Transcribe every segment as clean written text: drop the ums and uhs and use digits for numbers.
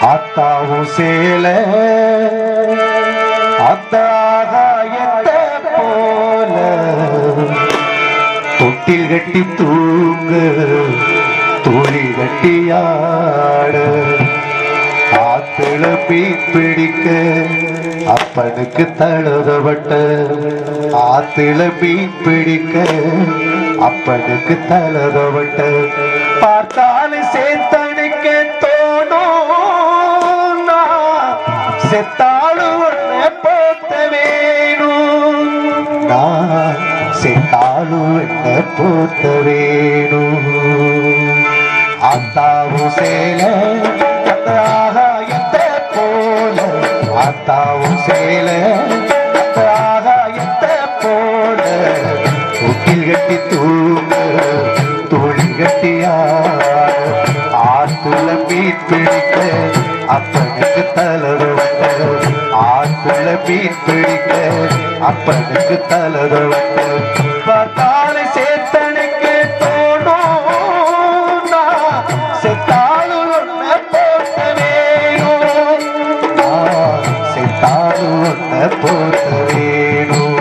ஆத்தாவும் சேல அத்தாகாயத்தை போல தொட்டில் கட்டி தூங்க தோழி கட்டியாட ஆத்துல மீன் பிடிக்க அப்பனுக்கு தழுதப்பட்ட ஆத்துல மீன் பிடிக்க அப்பனுக்கு தழுதப்பட்ட பார்த்தாலும் சேத்தனுக்க தோணும் செத்தாலும் உன்னை போத்த வேணும் நான் செத்தாலும் என்னை போத்த வேணும் ஆத்தாவும் சேல ஆகாயத்தை போல ஆத்தாவும் சேல ஆகாயத்தை போல தொட்டில் கட்டி தூங்க தோழி கட்டியார் ஆத்துல மீன் பிடிக்க அப்பனுக்கு தலதவட்ட ஆத்துல மீன் பிடிக்க அப்பனுக்கு தலதவட்ட பார்த்தாலே சேத்தனுக்கு தோணும் செத்தாலும் ஒன்ன போட்ட வேணும் செத்தாலும் ஒன்ன போட்ட வேணும்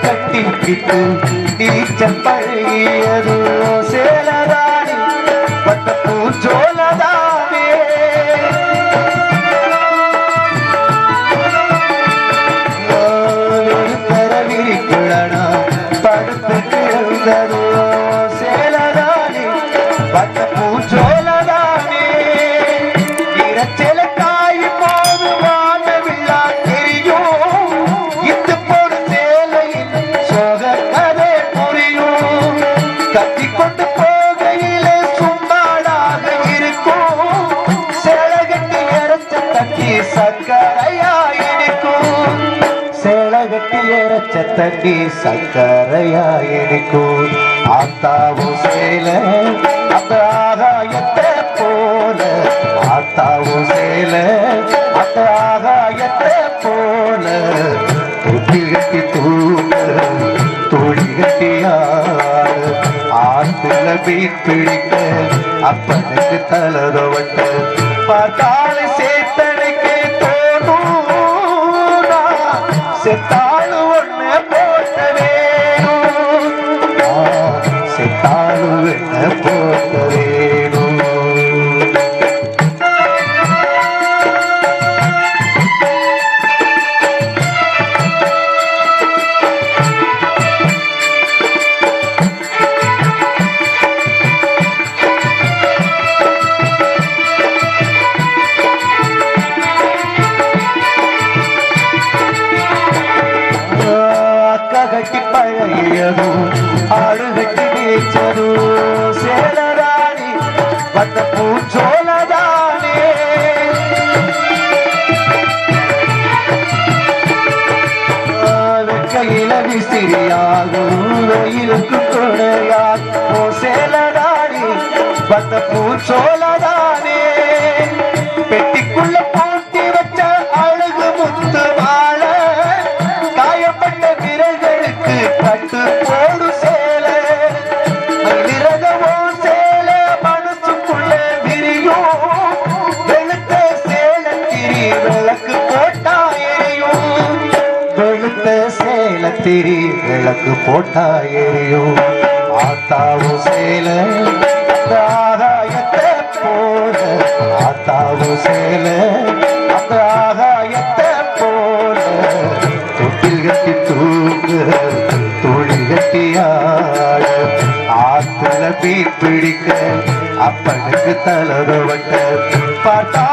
கட்டிக்கிட்டு நீச்சல் பழகியது சேலதானி பட்ட பூச்சோலதானே விரிக்குழனா படுத்து கிடந்தது சேலதானி பட்ட பூச்சோலதானே இரச்சல காய் போது வானவில்லா தெரியும் இது போல கத்தி கொண்டு போகையிலே சும்மாடாக இருக்கும் சேலகட்டி இறைச்ச தண்ணி சக்கரையாயிருக்கும் சேலகட்டி இறைச்ச தண்ணி சக்கரையாயிருக்கும் ஆத்தாவும் சேல அந்த ஆகாயத்தை போல ஆத்தாவும் சேல அந்த ஆகாயத்தை போல தொட்டில் கட்டி தூங்க தோழி கட்டியார் ஆத்துல மீன் பிடிக்க அப்பனுக்கு தலதவட்ட பார்த்தாலே சேத்தனுக்கு தோணும் செத்தாலும் ஒன்ன போட்ட வேணும் செத்தாலும் என்ன போட்ட வேணும் கட்டி பழகியதும் ஆடு கட்டி நீச்சதும் சேலராணி வந்த பூச்சோலதானே கையில விசிறியாகும் வெயிலுக்கு துணையாகும் சேலராணி வந்த பூச்சோலதானே பெட்டிக்குள்ள போட்டி வச்ச அழகு முத்து வாழ காயப்பட்ட விரல்களுக்கு கட்டு போடு சேல விரதமோ சேல மனசுக்குள்ள விரியும் வெளுத்த சேல திரி விளக்கு போட்டா எரியும் வெளுத்த சேல திரி விளக்கு போட்டா எரியும் ஆத்தாவும் சேல ஆகாயத்தை போல ஆத்தாவும் சேல அந்த ஆகாயத்தை போல தொட்டில் கட்டி தூங்க தோழி கட்டியாட ஆத்துல மீன் பிடிக்க அப்பனுக்கு தலதவட்ட பார்த்தா